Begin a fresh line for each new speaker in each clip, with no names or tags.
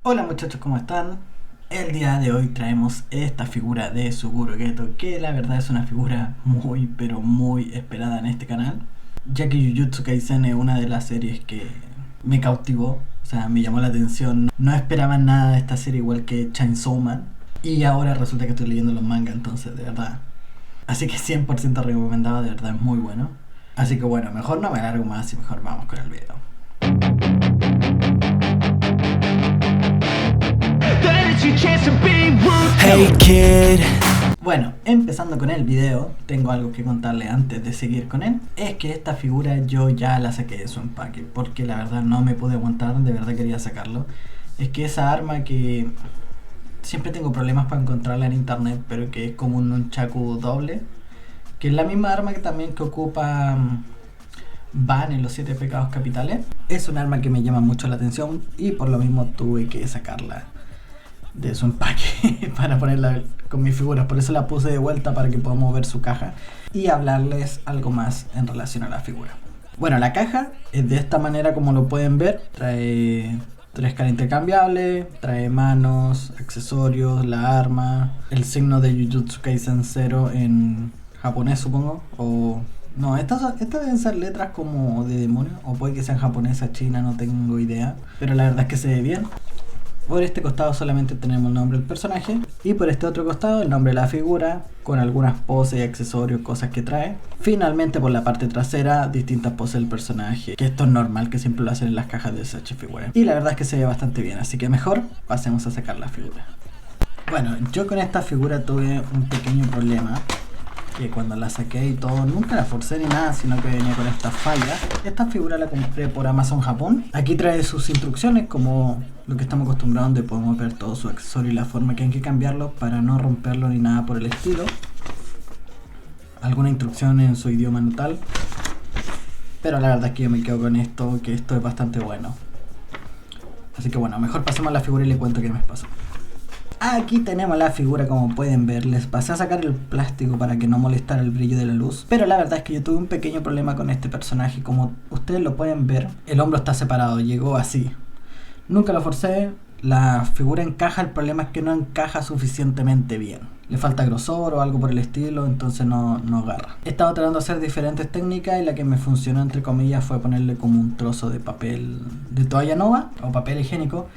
Hola muchachos, ¿cómo están? El día de hoy traemos esta figura de Suguru Geto, que la verdad es una figura muy pero muy esperada en este canal, ya que Jujutsu Kaisen es una de las series que me cautivó, o sea, me llamó la atención. No esperaba nada de esta serie igual que Chainsaw Man, y ahora resulta que estoy leyendo los mangas, entonces de verdad. Así que 100% recomendado, de verdad es muy bueno. Así que bueno, mejor no me alargo más y mejor vamos con el video. Hey kid. Bueno, empezando con el video, tengo algo que contarle antes de seguir con él. Es que esta figura yo ya la saqué de su empaque, porque la verdad no me pude aguantar, de verdad quería sacarlo. Es que esa arma que siempre tengo problemas para encontrarla en internet, pero que es como un nunchaku doble, que es la misma arma que también que ocupa Van en los 7 pecados capitales. Es un arma que me llama mucho la atención y por lo mismo tuve que sacarla de su empaque para ponerla con mis figuras. Por eso la puse de vuelta para que podamos ver su caja y hablarles algo más en relación a la figura. Bueno, la caja es de esta manera como lo pueden ver. Trae 3 caras intercambiables, trae manos, accesorios, la arma, el signo de Jujutsu Kaisen 0 en japonés supongo, o no, estas deben ser letras como de demonio, o puede que sean japonesa, china, no tengo idea, pero la verdad es que se ve bien. Por este costado solamente tenemos el nombre del personaje y por este otro costado el nombre de la figura con algunas poses y accesorios, cosas que trae. Finalmente por la parte trasera distintas poses del personaje, que esto es normal, que siempre lo hacen en las cajas de SH Figure. Y la verdad es que se ve bastante bien, así que mejor pasemos a sacar la figura. Bueno, yo con esta figura tuve un pequeño problema, que cuando la saqué y todo, nunca la forcé ni nada, sino que venía con esta falla. Esta figura la compré por Amazon Japón. Aquí trae sus instrucciones, como lo que estamos acostumbrados, donde podemos ver todo su accesorio y la forma que hay que cambiarlo para no romperlo ni nada por el estilo. Alguna instrucción en su idioma natal. Pero la verdad es que yo me quedo con esto, que esto es bastante bueno. Así que bueno, mejor pasemos a la figura y le cuento qué me pasó. Aquí tenemos la figura, como pueden ver. Les pasé a sacar el plástico para que no molestara el brillo de la luz, pero la verdad es que yo tuve un pequeño problema con este personaje. Como ustedes lo pueden ver, el hombro está separado, llegó así. Nunca lo forcé, la figura encaja, el problema es que no encaja suficientemente bien. Le falta grosor o algo por el estilo, entonces no agarra. He estado tratando de hacer diferentes técnicas y la que me funcionó entre comillas fue ponerle como un trozo de papel de toalla nova o papel higiénico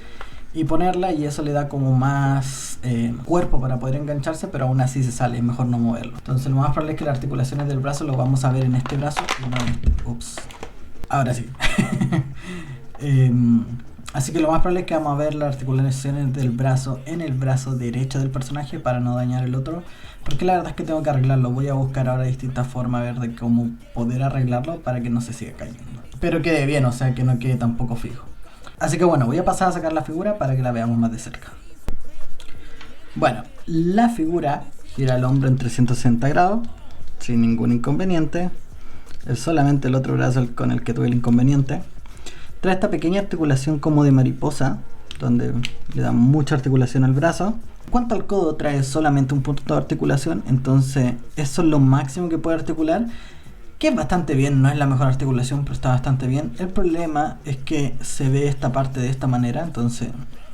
y ponerla, y eso le da como más cuerpo para poder engancharse, pero aún así se sale, es mejor no moverlo. Entonces lo más probable es que las articulaciones del brazo lo vamos a ver en este brazo y no en este. Ups. Ahora sí. Así que lo más probable es que vamos a ver las articulaciones del brazo en el brazo derecho del personaje para no dañar el otro, porque la verdad es que tengo que arreglarlo. Voy a buscar ahora distintas formas a ver de cómo poder arreglarlo para que no se siga cayendo, pero quede bien, o sea que no quede tampoco fijo. Así que bueno, voy a pasar a sacar la figura para que la veamos más de cerca. Bueno, la figura gira el hombro en 360 grados, sin ningún inconveniente. Es solamente el otro brazo con el que tuve el inconveniente. Trae esta pequeña articulación como de mariposa, donde le da mucha articulación al brazo. En cuanto al codo, trae solamente un punto de articulación, entonces eso es lo máximo que puede articular, que es bastante bien. No es la mejor articulación, pero está bastante bien. El problema es que se ve esta parte de esta manera, entonces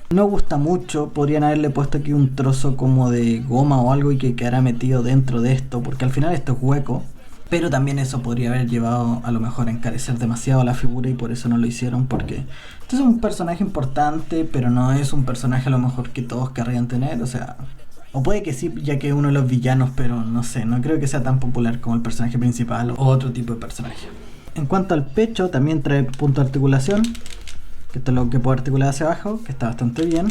no gusta mucho. Podrían haberle puesto aquí un trozo como de goma o algo y que quedara metido dentro de esto, porque al final esto es hueco. Pero también eso podría haber llevado a lo mejor a encarecer demasiado la figura, y por eso no lo hicieron, porque este es un personaje importante, pero no es un personaje a lo mejor que todos querrían tener, o sea... O puede que sí, ya que es uno de los villanos, pero no sé, no creo que sea tan popular como el personaje principal o otro tipo de personaje. En cuanto al pecho, también trae punto de articulación, que esto es lo que puedo articular hacia abajo, que está bastante bien,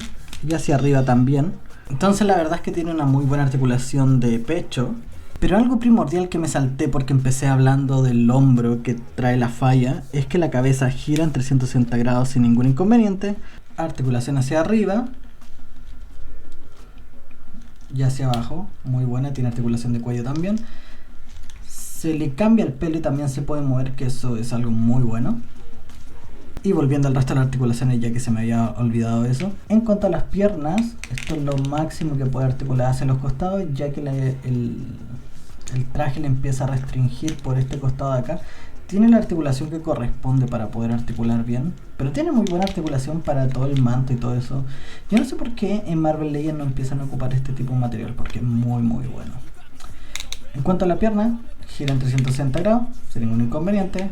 y hacia arriba también. Entonces la verdad es que tiene una muy buena articulación de pecho. Pero algo primordial que me salté porque empecé hablando del hombro que trae la falla, es que la cabeza gira en 360 grados sin ningún inconveniente. Articulación hacia arriba y hacia abajo, muy buena, tiene articulación de cuello también. Se le cambia el pelo y también se puede mover, que eso es algo muy bueno. Y volviendo al resto de las articulaciones, ya que se me había olvidado eso. En cuanto a las piernas, esto es lo máximo que puede articular hacia los costados, ya que el traje le empieza a restringir por este costado de acá. tiene la articulación que corresponde para poder articular bien, pero tiene muy buena articulación para todo el manto y todo eso. Yo no sé por qué en Marvel Legends no empiezan a ocupar este tipo de material, porque es muy bueno. En cuanto a la pierna, gira en 360 grados, sin ningún inconveniente.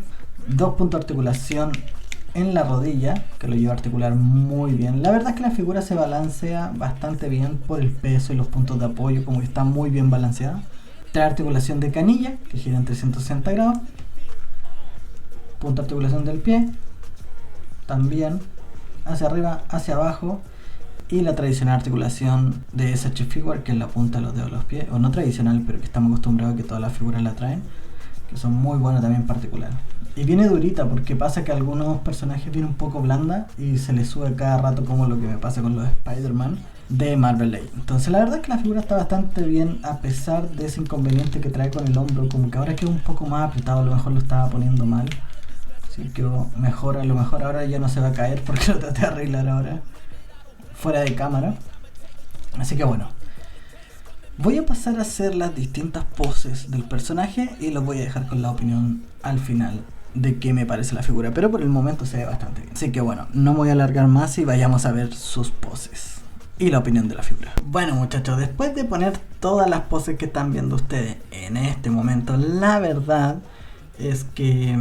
2 puntos de articulación en la rodilla, que lo lleva a articular muy bien. La verdad es que la figura se balancea bastante bien por el peso y los puntos de apoyo, como que está muy bien balanceada. Trae articulación de canilla, que gira en 360 grados. Punto de articulación del pie, también hacia arriba, hacia abajo. Y la tradicional articulación de SH Figure, que es la punta de los dedos de los pies, o no tradicional, pero que estamos acostumbrados a que todas las figuras la traen, que son muy buenas también en particular. Y viene durita, porque pasa que algunos personajes vienen un poco blanda y se les sube cada rato, como lo que me pasa con los Spider-Man de Marvel Legends. Entonces la verdad es que la figura está bastante bien, a pesar de ese inconveniente que trae con el hombro, como que ahora queda un poco más apretado, a lo mejor lo estaba poniendo mal. Así que mejor, a lo mejor ahora ya no se va a caer, porque lo traté de arreglar ahora fuera de cámara. Así que bueno, voy a pasar a hacer las distintas poses del personaje y los voy a dejar con la opinión al final de qué me parece la figura, pero por el momento se ve bastante bien. Así que bueno, no me voy a alargar más y vayamos a ver sus poses y la opinión de la figura. Bueno muchachos, después de poner todas las poses que están viendo ustedes en este momento, la verdad es que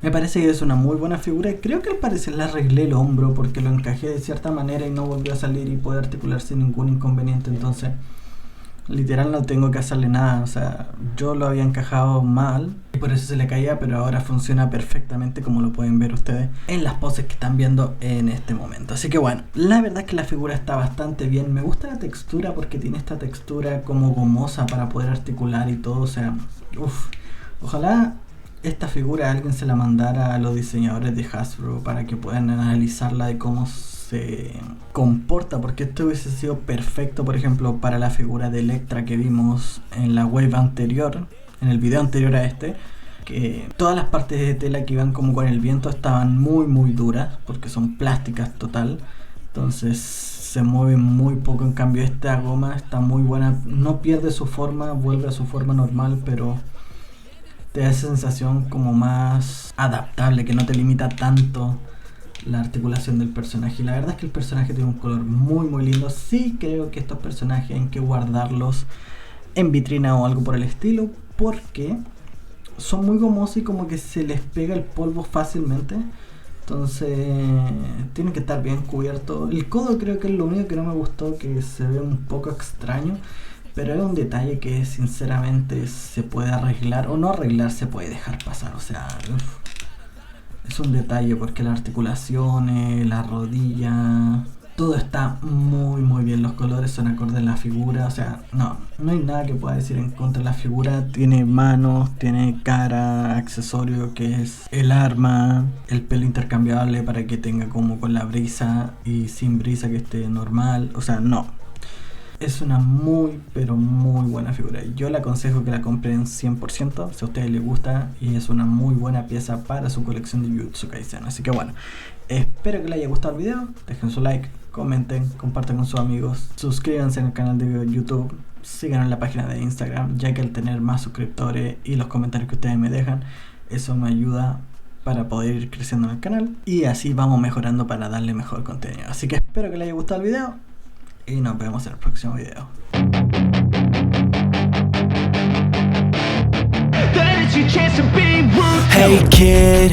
me parece que es una muy buena figura. Creo que al parecer le arreglé el hombro porque lo encajé de cierta manera y no volvió a salir y poder articular sin ningún inconveniente. Entonces literal no tengo que hacerle nada, o sea, yo lo había encajado mal y por eso se le caía, pero ahora funciona perfectamente, como lo pueden ver ustedes en las poses que están viendo en este momento. Así que bueno, la verdad es que la figura está bastante bien. Me gusta la textura porque tiene esta textura como gomosa para poder articular y todo, o sea, ojalá esta figura alguien se la mandara a los diseñadores de Hasbro para que puedan analizarla de cómo se comporta, porque esto hubiese sido perfecto, por ejemplo, para la figura de Elektra que vimos en la wave anterior, en el video anterior a este, que todas las partes de tela que iban como con el viento estaban muy duras, porque son plásticas total, entonces se mueven muy poco. En cambio esta goma está muy buena, no pierde su forma, vuelve a su forma normal, pero te da esa sensación como más adaptable, que no te limita tanto la articulación del personaje. Y la verdad es que el personaje tiene un color muy lindo. Sí creo que estos personajes hay que guardarlos en vitrina o algo por el estilo, porque son muy gomosos y como que se les pega el polvo fácilmente. Entonces tienen que estar bien cubiertos. El codo creo que es lo único que no me gustó, que se ve un poco extraño, pero es un detalle que sinceramente se puede arreglar, o no arreglar, se puede dejar pasar. O sea, es un detalle porque las articulaciones, la rodilla, todo está muy bien. Los colores son acordes a la figura. O sea, no hay nada que pueda decir en contra de la figura. Tiene manos, tiene cara, accesorio que es el arma, el pelo intercambiable para que tenga como con la brisa y sin brisa que esté normal. O sea, es una muy buena figura. Yo le aconsejo que la compren 100% si a ustedes les gusta, y es una muy buena pieza para su colección de Jujutsu Kaisen. Así que bueno, espero que les haya gustado el video. Dejen su like, comenten, compartan con sus amigos, suscríbanse en el canal de YouTube, sigan en la página de Instagram, ya que al tener más suscriptores y los comentarios que ustedes me dejan, eso me ayuda para poder ir creciendo en el canal, y así vamos mejorando para darle mejor contenido. Así que espero que les haya gustado el video y nos vemos en el próximo video.
Hey kid,